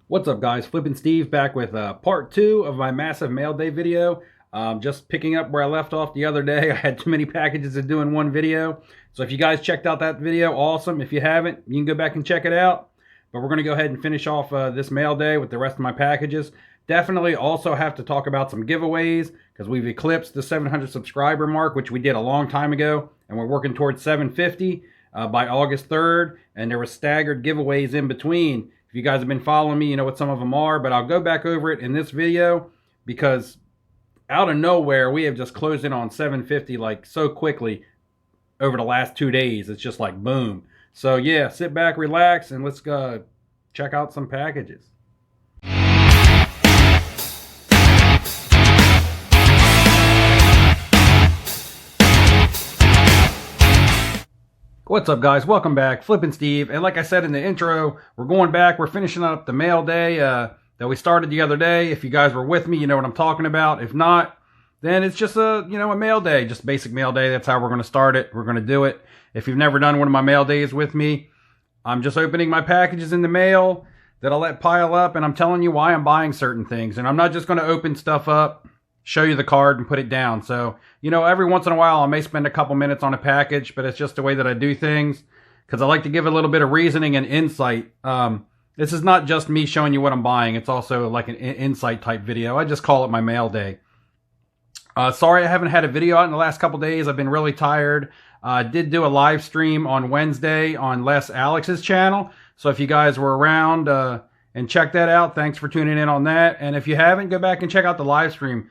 What's up, guys? Flippin' Steve back with part 2 of my massive mail day video. Just picking up where I left off the other day. I had too many packages to do in one video. So if you guys checked out that video, awesome. If you haven't, you can go back and check it out. But we're going to go ahead and finish off this mail day with the rest of my packages. Definitely also have to talk about some giveaways because we've eclipsed the 700 subscriber mark, which we did a long time ago. And we're working towards 750 by August 3rd. And there were staggered giveaways in between. If you guys have been following me, you know what some of them are, but I'll go back over it in this video because out of nowhere, we have just closed in on 750 like so quickly over the last 2 days. It's just like boom. So yeah, sit back, relax, and let's go check out some packages. What's up, guys? Welcome back. Flippin' Steve. And like I said in the intro, we're going back. We're finishing up the mail day that we started the other day. If you guys were with me, you know what I'm talking about. If not, then it's just a mail day, just basic mail day. That's how we're going to start it. We're going to do it. If you've never done one of my mail days with me, I'm just opening my packages in the mail that I'll let pile up, and I'm telling you why I'm buying certain things. And I'm not just going to open stuff up, show you the card, and put it down. So, every once in a while I may spend a couple minutes on a package, but it's just the way that I do things because I like to give a little bit of reasoning and insight. This is not just me showing you what I'm buying. It's also like an insight type video. I just call it my mail day. Sorry I haven't had a video out in the last couple days. I've been really tired. I did do a live stream on Wednesday on Les Alex's channel. So if you guys were around and check that out, thanks for tuning in on that. And if you haven't, go back and check out the live stream.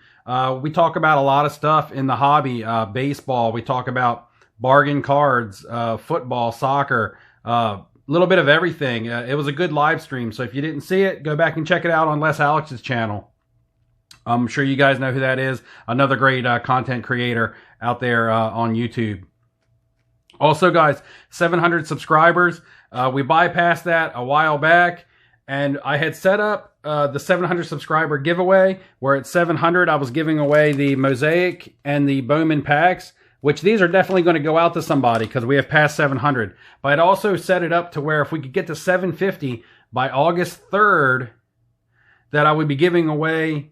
We talk about a lot of stuff in the hobby. Baseball, we talk about bargain cards, football, soccer, a little bit of everything. It was a good live stream. So if you didn't see it, go back and check it out on Les Alex's channel. I'm sure you guys know who that is. Another great content creator out there on YouTube. Also, guys, 700 subscribers. We bypassed that a while back. And I had set up the 700 subscriber giveaway, where at 700 I was giving away the Mosaic and the Bowman packs, which these are definitely going to go out to somebody because we have passed 700. But I'd also set it up to where if we could get to 750 by August 3rd, that I would be giving away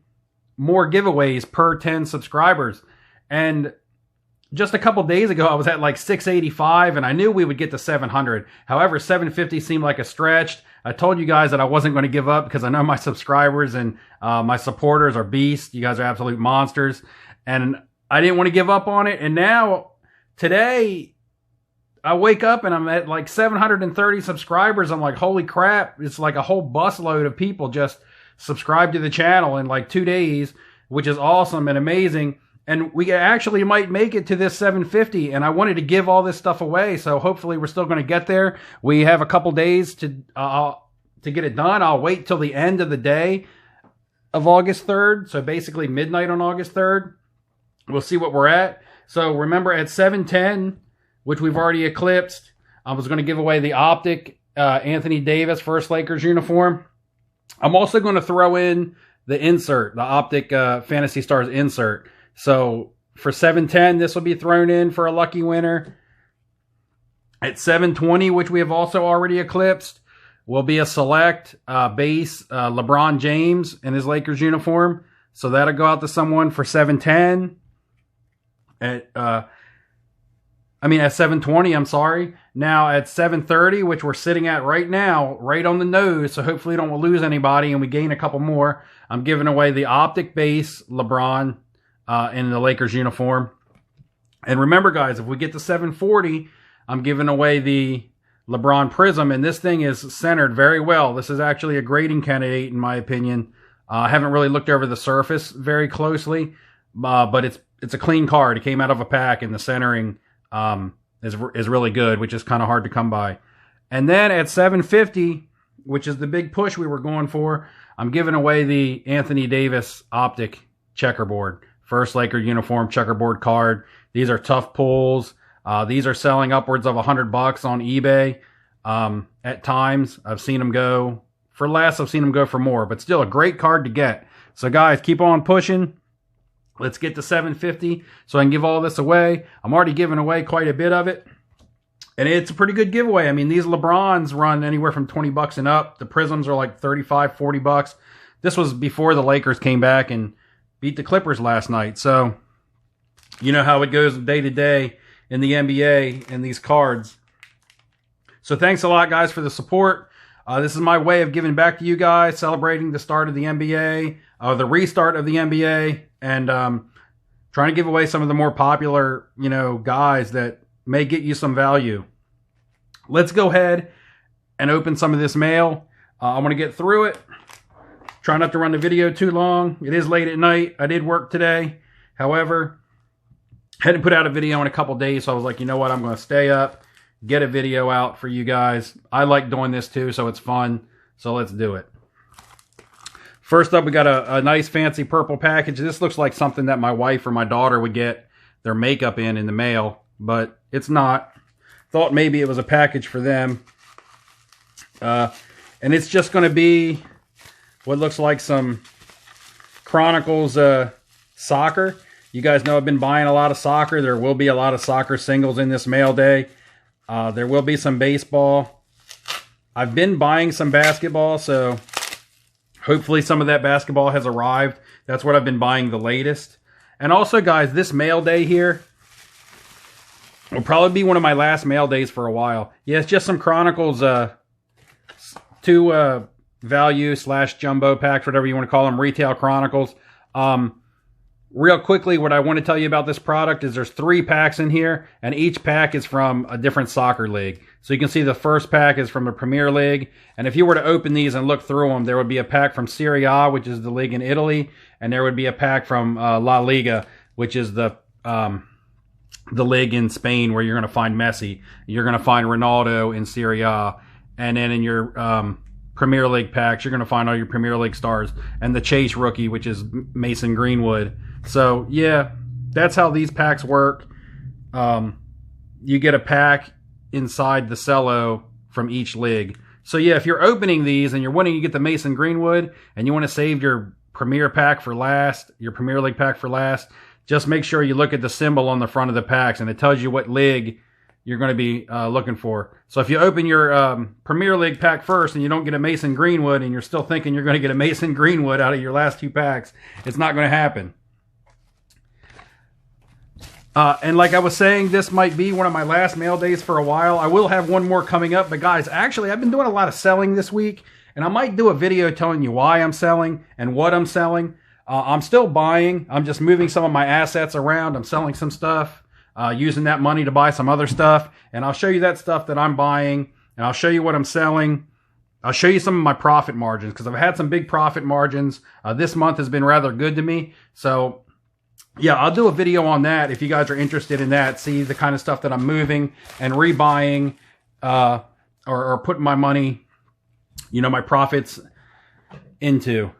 more giveaways per 10 subscribers. And just a couple days ago, I was at like 685, and I knew we would get to 700. However, 750 seemed like a stretch. I told you guys that I wasn't going to give up because I know my subscribers and my supporters are beasts. You guys are absolute monsters. And I didn't want to give up on it. And now, today, I wake up and I'm at like 730 subscribers. I'm like, holy crap. It's like a whole busload of people just subscribed to the channel in like 2 days, which is awesome and amazing. And we actually might make it to this 750, and I wanted to give all this stuff away, so hopefully we're still going to get there. We have a couple days to get it done. I'll wait till the end of the day of August 3rd, so basically midnight on August 3rd. We'll see what we're at. So remember, at 710, which we've already eclipsed, I was going to give away the Optic Anthony Davis First Lakers uniform. I'm also going to throw in the insert, the Optic Fantasy Stars insert. So for 710, this will be thrown in for a lucky winner. At 720, which we have also already eclipsed, will be a select base LeBron James in his Lakers uniform. So that'll go out to someone for 710. At 720, I'm sorry. Now at 730, which we're sitting at right now, right on the nose, so hopefully we don't lose anybody and we gain a couple more, I'm giving away the Optic base LeBron in the Lakers uniform. And remember, guys, if we get to 740, I'm giving away the LeBron Prism, and this thing is centered very well. This is actually a grading candidate, in my opinion. I haven't really looked over the surface very closely, but it's a clean card. It came out of a pack, and the centering is really good, which is kind of hard to come by. And then at 750, which is the big push we were going for, I'm giving away the Anthony Davis Optic checkerboard. First Laker uniform checkerboard card. These are tough pulls. These are selling upwards of $100 on eBay. At times, I've seen them go for less. I've seen them go for more, but still a great card to get. So guys, keep on pushing. Let's get to 750 so I can give all this away. I'm already giving away quite a bit of it. And it's a pretty good giveaway. I mean, these Lebrons run anywhere from 20 bucks and up. The Prisms are like 35, 40 bucks. This was before the Lakers came back and beat the Clippers last night. So, you know how it goes day to day in the NBA and these cards. So thanks a lot, guys, for the support. This is my way of giving back to you guys, celebrating the start of the NBA, the restart of the NBA, and trying to give away some of the more popular, you know, guys that may get you some value. Let's go ahead and open some of this mail. I want to get through it. Try not to run the video too long. It is late at night. I did work today. However, hadn't put out a video in a couple days, so I was like, you know what, I'm going to stay up, get a video out for you guys. I like doing this too, so it's fun. So let's do it. First up, we got a nice fancy purple package. This looks like something that my wife or my daughter would get their makeup in the mail, but it's not. Thought maybe it was a package for them. And it's just going to be what looks like some Chronicles soccer. You guys know I've been buying a lot of soccer. There will be a lot of soccer singles in this mail day. There will be some baseball. I've been buying some basketball, so hopefully some of that basketball has arrived. That's what I've been buying the latest. And also, guys, this mail day here will probably be one of my last mail days for a while. Yeah, it's just some Chronicles 2 value / jumbo packs, whatever you want to call them, retail Chronicles. Real quickly, what I want to tell you about this product is there's 3 packs in here, and each pack is from a different soccer league. So you can see the first pack is from the Premier League, and if you were to open these and look through them, there would be a pack from Serie A, which is the league in Italy, and there would be a pack from La Liga, which is the league in Spain where you're going to find Messi. You're going to find Ronaldo in Serie A, and then in your Premier League packs, you're going to find all your Premier League stars, and the Chase rookie, which is Mason Greenwood. So, yeah, that's how these packs work. You get a pack inside the cello from each league. So, yeah, if you're opening these and you're wanting to get the Mason Greenwood and you want to save your Premier pack for last, your Premier League pack for last, just make sure you look at the symbol on the front of the packs, and it tells you what league you're going to be looking for. So if you open your Premier League pack first and you don't get a Mason Greenwood and you're still thinking you're going to get a Mason Greenwood out of your last 2 packs, it's not going to happen. And like I was saying, this might be one of my last mail days for a while. I will have one more coming up. But guys, actually, I've been doing a lot of selling this week. And I might do a video telling you why I'm selling and what I'm selling. I'm still buying. I'm just moving some of my assets around. I'm selling some stuff, using that money to buy some other stuff. And I'll show you that stuff that I'm buying. And I'll show you what I'm selling. I'll show you some of my profit margins, because I've had some big profit margins. This month has been rather good to me. So yeah, I'll do a video on that if you guys are interested in that. See the kind of stuff that I'm moving and rebuying, or putting my money, you know, my profits into.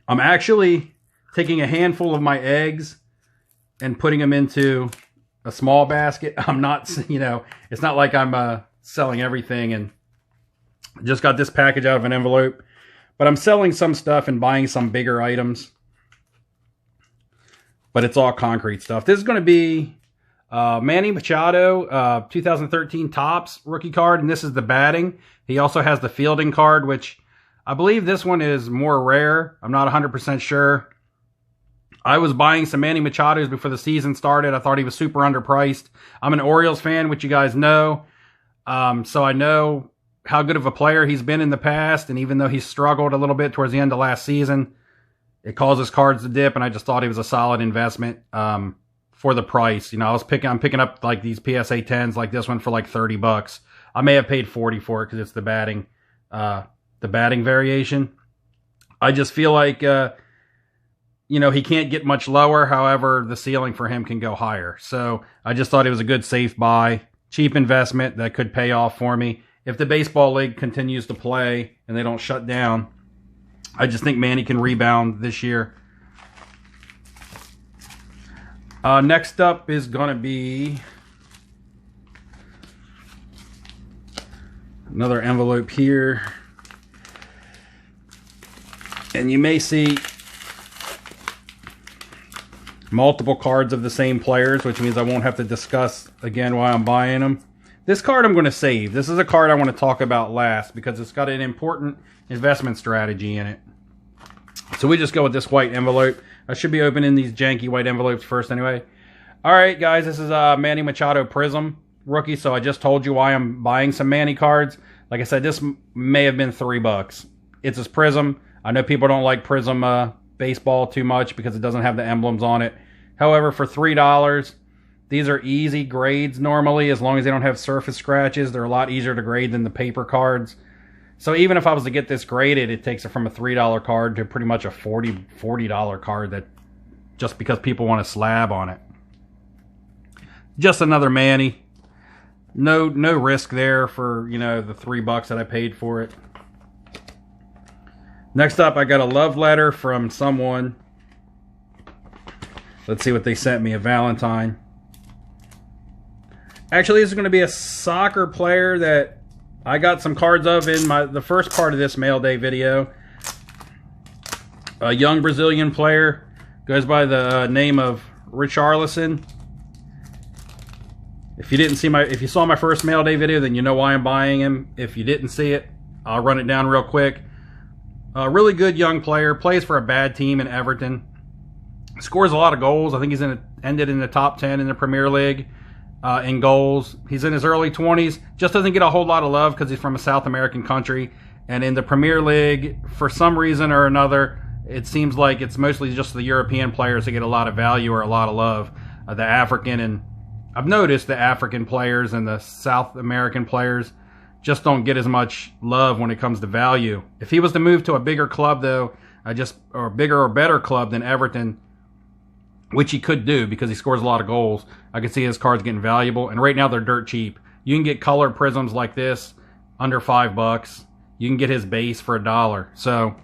I'm actually taking a handful of my eggs and putting them into a small basket. I'm not, you know, it's not like I'm selling everything, and just got this package out of an envelope. But I'm selling some stuff and buying some bigger items. But it's all concrete stuff. This is going to be Manny Machado, 2013 Topps rookie card, and this is the batting. He also has the fielding card, which I believe this one is more rare. I'm not 100% sure. I was buying some Manny Machados before the season started. I thought he was super underpriced. I'm an Orioles fan, which you guys know. So I know how good of a player he's been in the past, and even though he struggled a little bit towards the end of last season, it causes cards to dip, and I just thought he was a solid investment for the price. You know, I'm picking up like these PSA 10s like this one for like 30 bucks. I may have paid 40 for it because it's the batting variation. I just feel like, you know, he can't get much lower. However, the ceiling for him can go higher. So I just thought it was a good safe buy, cheap investment that could pay off for me. If the baseball league continues to play and they don't shut down, I just think Manny can rebound this year. Next up is going to be another envelope here. And you may see multiple cards of the same players, which means I won't have to discuss again why I'm buying them. This card I'm going to save. This is a card I want to talk about last because it's got an important investment strategy in it. So we just go with this white envelope. I should be opening these janky white envelopes first anyway. All right, guys, this is Manny Machado Prism rookie. So I just told you why I'm buying some Manny cards. Like I said, this may have been $3. It's his Prism. I know people don't like Prism baseball too much because it doesn't have the emblems on it. However, for $3, these are easy grades normally as long as they don't have surface scratches. They're a lot easier to grade than the paper cards. So even if I was to get this graded, it takes it from a $3 card to pretty much a $40 card, that just because people want a slab on it. Just another Manny. No risk there for, you know, the $3 that I paid for it. Next up, I got a love letter from someone. Let's see what they sent me, a Valentine. Actually, this is going to be a soccer player that I got some cards of in the first part of this mail day video. A young Brazilian player, goes by the name of Richarlison. If you saw my first mail day video, then you know why I'm buying him. If you didn't see it, I'll run it down real quick. A really good young player, plays for a bad team in Everton. Scores a lot of goals. I think he's ended in the top 10 in the Premier League. In goals. He's in his early 20s. Just doesn't get a whole lot of love because he's from a South American country. And in the Premier League, for some reason or another, it seems like it's mostly just the European players that get a lot of value or a lot of love. The African, and I've noticed the African players and the South American players just don't get as much love when it comes to value. If he was to move to a bigger club, though, or a bigger or better club than Everton, which he could do because he scores a lot of goals, I can see his cards getting valuable. And right now they're dirt cheap. You can get color prisms like this under $5. You can get his base for $1. So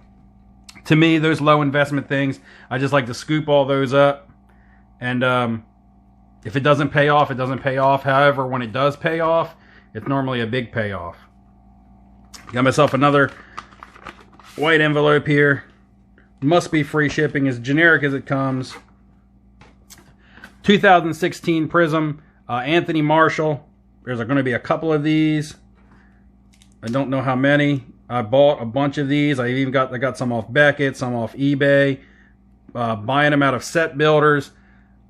to me, those low investment things, I just like to scoop all those up. And if it doesn't pay off, it doesn't pay off. However, when it does pay off, it's normally a big payoff. Got myself another white envelope here. Must be free shipping, as generic as it comes. 2016 Prism, Anthony Marshall. There's going to be a couple of these. I don't know how many. I bought a bunch of these. I got some off Beckett, some off eBay. Buying them out of set builders.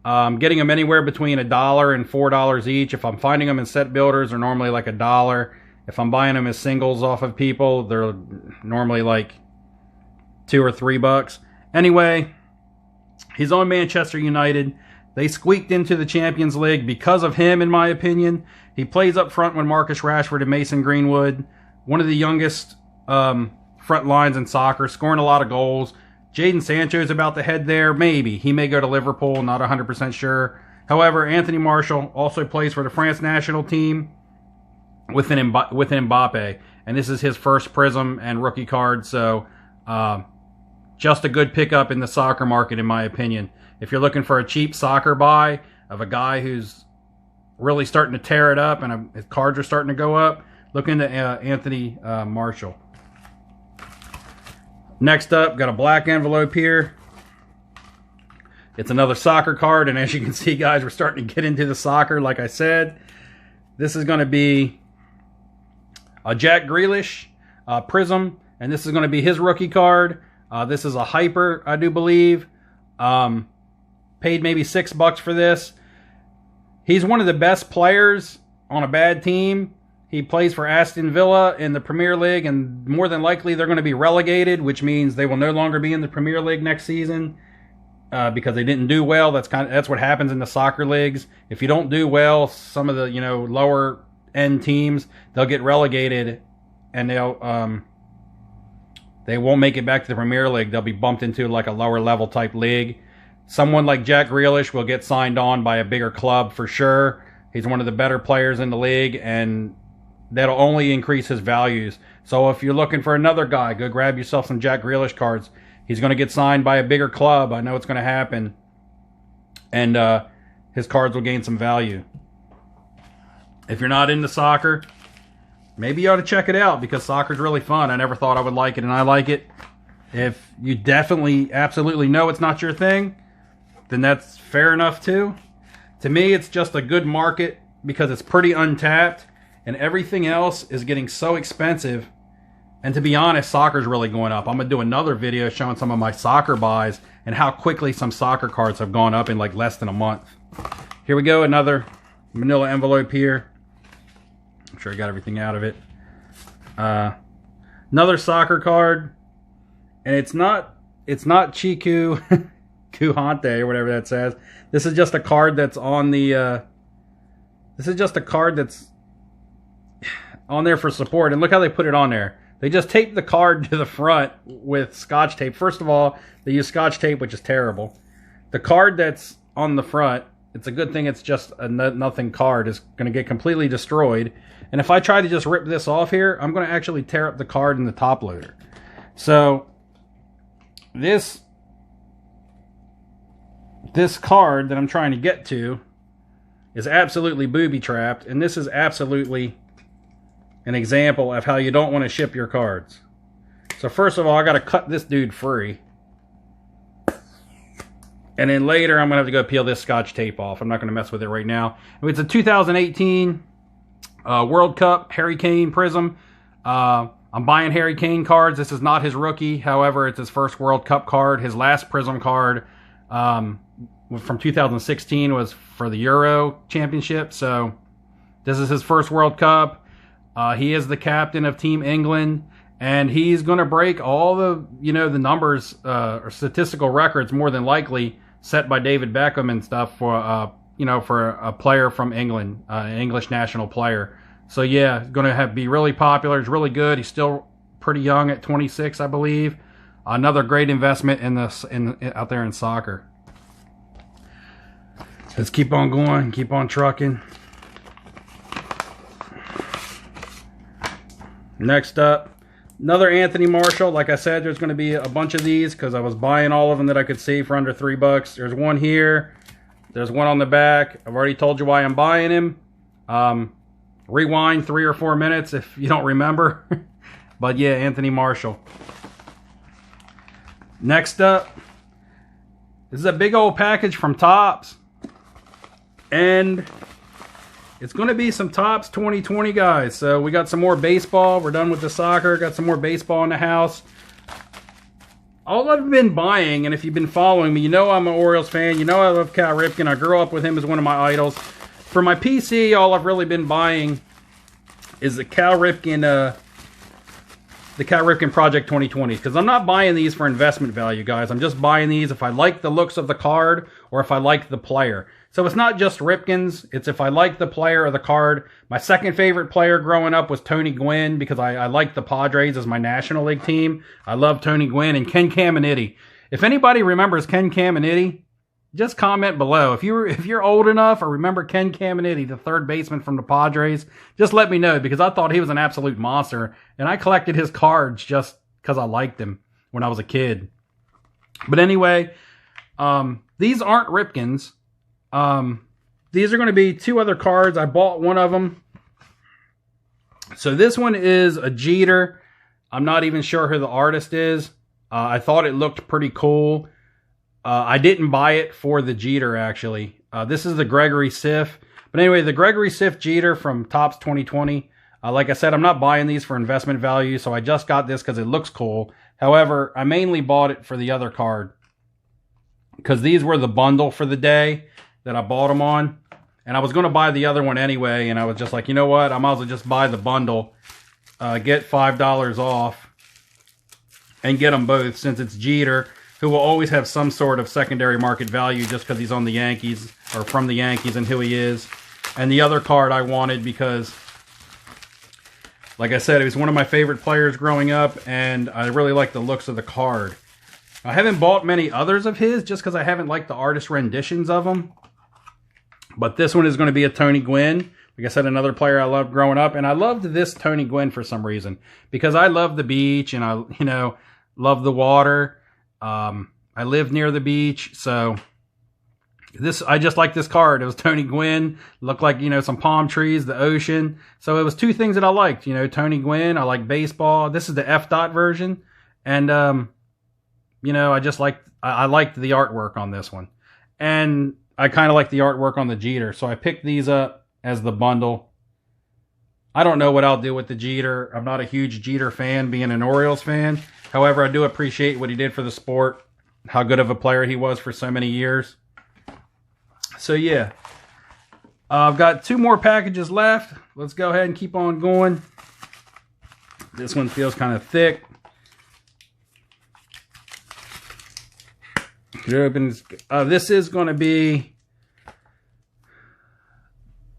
Getting them anywhere between $1 and $4 each. If I'm finding them in set builders, they're normally like $1. If I'm buying them as singles off of people, they're normally like $2 or $3. Anyway, he's on Manchester United. They squeaked into the Champions League because of him, in my opinion. He plays up front with Marcus Rashford and Mason Greenwood. One of the youngest front lines in soccer, scoring a lot of goals. Jadon Sancho's about to head there. Maybe. He may go to Liverpool, not 100% sure. However, Anthony Marshall also plays for the France national team with Mbappe. And this is his first Prism and rookie card. So, just a good pickup in the soccer market, in my opinion. If you're looking for a cheap soccer buy of a guy who's really starting to tear it up and his cards are starting to go up, look into Anthony Marshall. Next up, got a black envelope here. It's another soccer card, and as you can see, guys, we're starting to get into the soccer, like I said. This is going to be a Jack Grealish Prism, and this is going to be his rookie card. This is a Hyper, I do believe. Paid maybe $6 for this. He's one of the best players on a bad team. He plays for Aston Villa in the Premier League, and more than likely they're going to be relegated, which means they will no longer be in the Premier League next season because they didn't do well. That's what happens in the soccer leagues. If you don't do well, some of the lower end teams, they'll get relegated, and they won't make it back to the Premier League. They'll be bumped into like a lower level type league. Someone like Jack Grealish will get signed on by a bigger club for sure. He's one of the better players in the league, and that'll only increase his values. So if you're looking for another guy, go grab yourself some Jack Grealish cards. He's going to get signed by a bigger club. I know it's going to happen. And his cards will gain some value. If you're not into soccer, maybe you ought to check it out because soccer's really fun. I never thought I would like it, and I like it. If you definitely, absolutely know it's not your thing, then that's fair enough too. To me, it's just a good market because it's pretty untapped. and everything else is getting so expensive. And to be honest, soccer's really going up. I'm going to do another video showing some of my soccer buys and how quickly some soccer cards have gone up in like less than a month. Here we go, another manila envelope here. I'm sure I got everything out of it. Another soccer card, and it's not Chiku Kuhante or whatever that says. This is just a card that's on the this is just a card that's on there for support, and look how they put it on there. They just taped the card to the front with Scotch tape. First of all, they use Scotch tape, which is terrible. The card that's on the front, it's a good thing it's just a nothing card, is going to get completely destroyed. And if I try to just rip this off here, I'm going to actually tear up the card in the top loader. So this card that I'm trying to get to is absolutely booby-trapped, and this is absolutely an example of how you don't want to ship your cards. So first of all, I got to cut this dude free. And then later, I'm going to have to go peel this Scotch tape off. I'm not going to mess with it right now. It's a 2018 World Cup Harry Kane Prism. I'm buying Harry Kane cards. This is not his rookie. However, it's his first World Cup card. His last Prism card from 2016 was for the Euro Championship. So this is his first World Cup. He is the captain of Team England, and he's going to break all the, the numbers or statistical records, more than likely, set by David Beckham and stuff for, for a player from England, an English national player. So yeah, going to be really popular. He's really good. He's still pretty young at 26, I believe. Another great investment in this out there in soccer. Let's keep on going, keep on trucking. Next up, another Anthony Marshall. Like I said, there's going to be a bunch of these because I was buying all of them that I could see for under $3. There's one here. There's one on the back. I've already told you why I'm buying him. Rewind 3 or 4 minutes if you don't remember. But yeah, Anthony Marshall. Next up, this is a big old package from Topps. And it's going to be some Topps 2020, guys. So we got some more baseball. We're done with the soccer. Got some more baseball in the house. All I've been buying, and if you've been following me, you know I'm an Orioles fan. You know I love Cal Ripken. I grew up with him as one of my idols. For my PC, all I've really been buying is the Cal Ripken Project 2020s. Because I'm not buying these for investment value, guys. I'm just buying these if I like the looks of the card or if I like the player. So it's not just Ripkins, it's if I like the player or the card. My second favorite player growing up was Tony Gwynn because I like the Padres as my National League team. I love Tony Gwynn and Ken Caminiti. If anybody remembers Ken Caminiti, just comment below. If you're old enough or remember Ken Caminiti, the third baseman from the Padres, just let me know because I thought he was an absolute monster. And I collected his cards just because I liked him when I was a kid. But anyway, these aren't Ripkins. These are going to be 2 other cards. I bought one of them. So this one is a Jeter. I'm not even sure who the artist is. I thought it looked pretty cool. I didn't buy it for the Jeter, actually. This is the Gregory Siff. But anyway, the Gregory Siff Jeter from Topps 2020. Like I said, I'm not buying these for investment value, so I just got this because it looks cool. However, I mainly bought it for the other card because these were the bundle for the day that I bought them on. And I was going to buy the other one anyway, and I was just like, you know what? I might as well just buy the bundle, get $5 off, and get them both since it's Jeter, who will always have some sort of secondary market value just because he's on the Yankees, or from the Yankees and who he is. And the other card I wanted because, like I said, he was one of my favorite players growing up, and I really like the looks of the card. I haven't bought many others of his just because I haven't liked the artist renditions of them. But this one is going to be a Tony Gwynn. Like I said, another player I loved growing up. And I loved this Tony Gwynn for some reason. Because I love the beach and I, love the water. I live near the beach. So I just like this card. It was Tony Gwynn. Looked like, some palm trees, the ocean. So it was 2 things that I liked. Tony Gwynn. I like baseball. This is the F-Dot version. And, I just liked, I liked the artwork on this one. And I kind of like the artwork on the Jeter. So I picked these up as the bundle. I don't know what I'll do with the Jeter. I'm not a huge Jeter fan, being an Orioles fan. However, I do appreciate what he did for the sport, how good of a player he was for so many years. So, yeah. I've got 2 more packages left. Let's go ahead and keep on going. This one feels kind of thick. It opens. This is going to be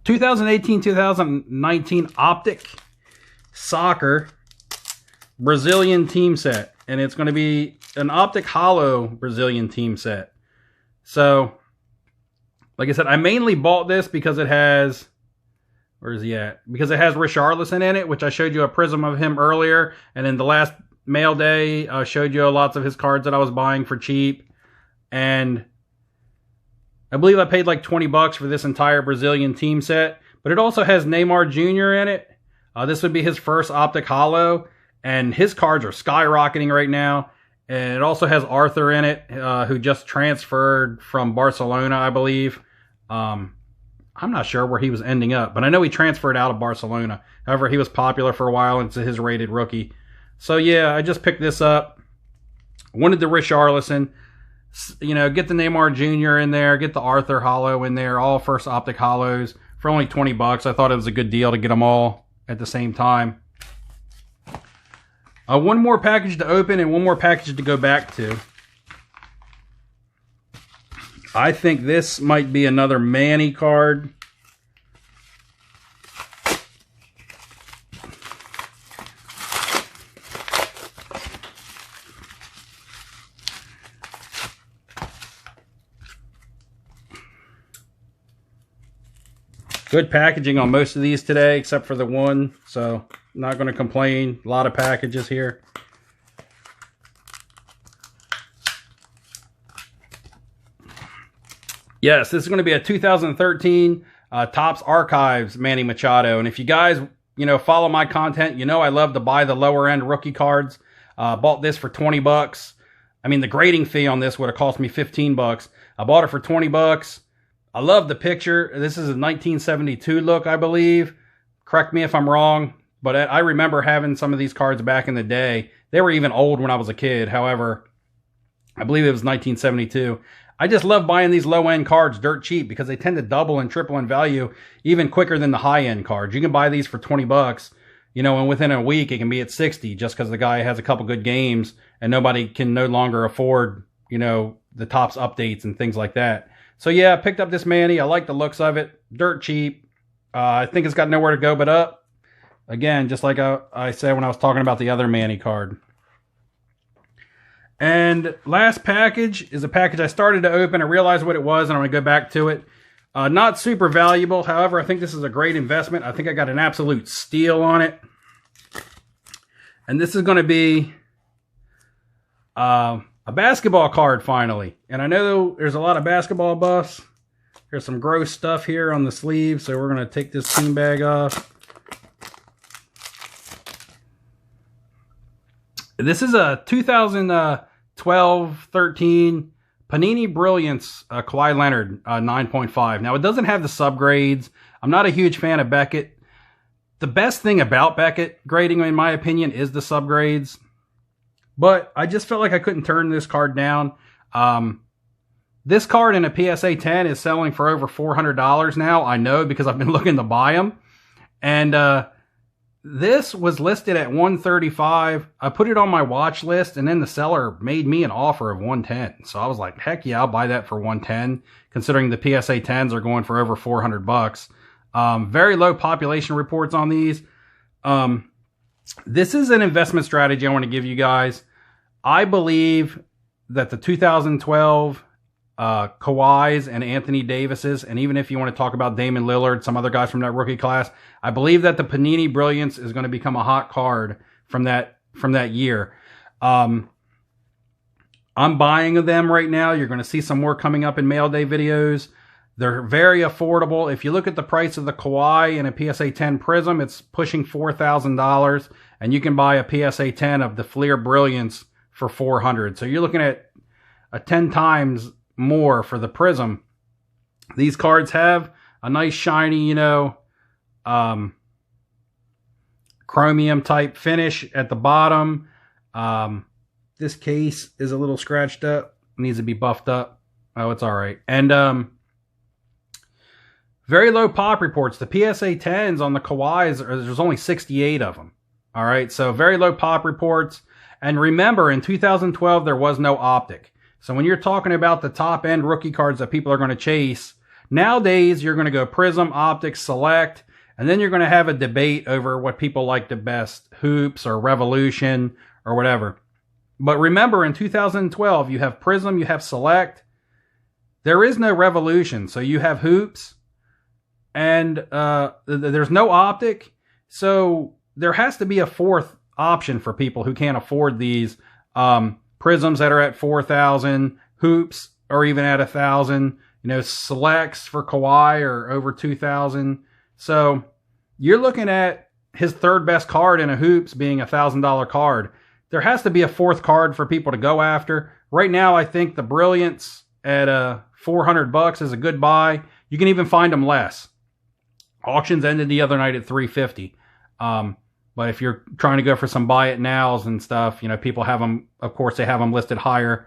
2018-2019 Optic Soccer Brazilian team set. And it's going to be an Optic Hollow Brazilian team set. So, like I said, I mainly bought this because it has... Where is he at? Because it has Richarlison in it, which I showed you a prism of him earlier. And in the last mail day, I showed you lots of his cards that I was buying for cheap. And I believe I paid like 20 bucks for this entire Brazilian team set. But it also has Neymar Jr. in it. This would be his first Optic Hollow. And his cards are skyrocketing right now. And it also has Arthur in it, who just transferred from Barcelona, I believe. I'm not sure where he was ending up, but I know he transferred out of Barcelona. However, he was popular for a while, and it's his rated rookie. So, yeah, I just picked this up. Wanted the Richarlison. You know, get the Neymar Jr. in there, get the Arthur Hollow in there, all first Optic Hollows for only 20 bucks. I thought it was a good deal to get them all at the same time. One more package to open and one more package to go back to. I think this might be another Manny card. Good packaging on most of these today, except for the one, so not going to complain. A lot of packages here. Yes, this is going to be a 2013 Topps Archives Manny Machado. And if you guys, follow my content, I love to buy the lower end rookie cards. Bought this for 20 bucks. I mean, the grading fee on this would have cost me 15 bucks. I bought it for 20 bucks. I love the picture. This is a 1972 look, I believe. Correct me if I'm wrong, but I remember having some of these cards back in the day. They were even old when I was a kid. However, I believe it was 1972. I just love buying these low-end cards dirt cheap because they tend to double and triple in value even quicker than the high-end cards. You can buy these for 20 bucks, and within a week it can be at 60 just because the guy has a couple good games and nobody can no longer afford, the Topps updates and things like that. So yeah, I picked up this Manny. I like the looks of it. Dirt cheap. I think it's got nowhere to go but up. Again, just like I said when I was talking about the other Manny card. And last package is a package I started to open. I realized what it was, and I'm going to go back to it. Not super valuable. However, I think this is a great investment. I think I got an absolute steal on it. And this is going to be a basketball card, finally. And I know there's a lot of basketball buffs. There's some gross stuff here on the sleeve, so we're going to take this team bag off. This is a 2012-13 Panini Brilliance Kawhi Leonard 9.5. Now, it doesn't have the subgrades. I'm not a huge fan of Beckett. The best thing about Beckett grading, in my opinion, is the subgrades. But I just felt like I couldn't turn this card down. This card in a PSA 10 is selling for over $400 now. I know because I've been looking to buy them. And this was listed at $135. I put it on my watch list, and then the seller made me an offer of $110. So I was like, heck yeah, I'll buy that for $110, considering the PSA 10s are going for over $400. Very low population reports on these. This is an investment strategy I want to give you guys. I believe that the 2012 Kawhis and Anthony Davises, and even if you want to talk about Damian Lillard, some other guys from that rookie class, I believe that the Panini Brilliance is going to become a hot card from that year. I'm buying them right now. You're going to see some more coming up in mail day videos. They're very affordable. If you look at the price of the Kawhi in a PSA 10 Prism, it's pushing $4,000, and you can buy a PSA 10 of the Fleer Brilliance for $400. So you're looking at a 10 times more for the Prism. These cards have a nice shiny, chromium type finish at the bottom. This case is a little scratched up. Needs to be buffed up. Oh, it's all right. And very low pop reports. The PSA 10s on the Kawhis, there's only 68 of them. All right, so very low pop reports. And remember, in 2012, there was no optic. So when you're talking about the top-end rookie cards that people are going to chase, nowadays you're going to go Prism, Optic, Select, and then you're going to have a debate over what people like the best, Hoops or Revolution or whatever. But remember, in 2012, you have Prism, you have Select. There is no Revolution, so you have Hoops, and there's no Optic. So there has to be a fourth option for people who can't afford these Prisms that are at 4,000, Hoops or even at 1,000. You know, Selects for Kawhi are over 2,000. So you're looking at his third best card in a Hoops being a $1,000 card. There has to be a fourth card for people to go after. Right now, I think the Brilliance at $400 is a good buy. You can even find them less. Auctions ended the other night at $350. But if you're trying to go for some buy it nows and stuff, you know, people have them, of course, they have them listed higher.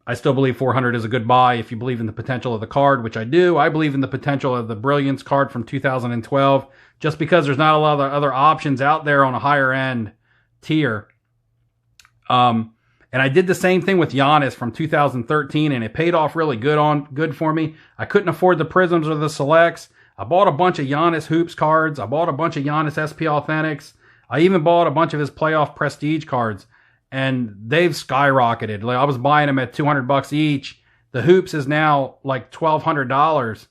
I still believe 400 is a good buy if you believe in the potential of the card, which I do. I believe in the potential of the Brilliance card from 2012, just because there's not a lot of other options out there on a higher end tier. And I did the same thing with Giannis from 2013, and it paid off really good for me. I couldn't afford the Prisms or the Selects. I bought a bunch of Giannis Hoops cards. I bought a bunch of Giannis SP Authentics. I even bought a bunch of his playoff prestige cards, and they've skyrocketed. Like, I was buying them at $200 each. The Hoops is now like $1,200,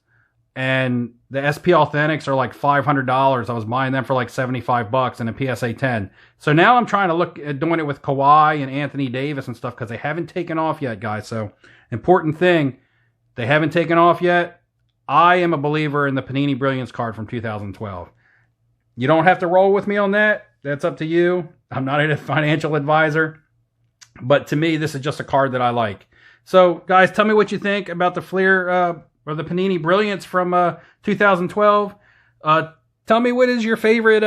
and the SP Authentics are like $500. I was buying them for like $75 in a PSA 10. So now I'm trying to look at doing it with Kawhi and Anthony Davis and stuff because they haven't taken off yet, guys. So important thing, they haven't taken off yet. I am a believer in the Panini Brilliance card from 2012. You don't have to roll with me on that. That's up to you. I'm not a financial advisor. But to me, this is just a card that I like. So, guys, tell me what you think about the Fleer or the Panini Brilliance from 2012. Tell me, what is your favorite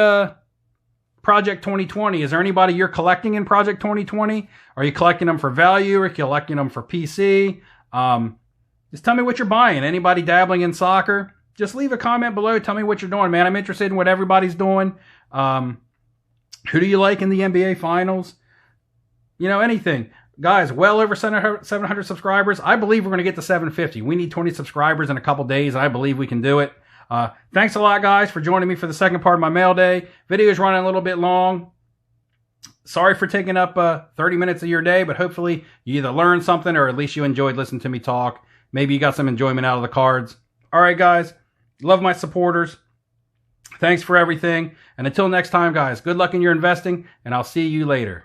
Project 2020? Is there anybody you're collecting in Project 2020? Are you collecting them for value or collecting them for PC? Just tell me what you're buying. Anybody dabbling in soccer? Just leave a comment below. Tell me what you're doing, man. I'm interested in what everybody's doing. Who do you like in the NBA Finals? You know, anything. Guys, well over 700 subscribers. I believe we're going to get to 750. We need 20 subscribers in a couple days, and I believe we can do it. Thanks a lot, guys, for joining me for the second part of my mail day. Video's running a little bit long. Sorry for taking up 30 minutes of your day, but hopefully you either learned something or at least you enjoyed listening to me talk. Maybe you got some enjoyment out of the cards. All right, guys. Love my supporters. Thanks for everything. And until next time, guys, good luck in your investing, and I'll see you later.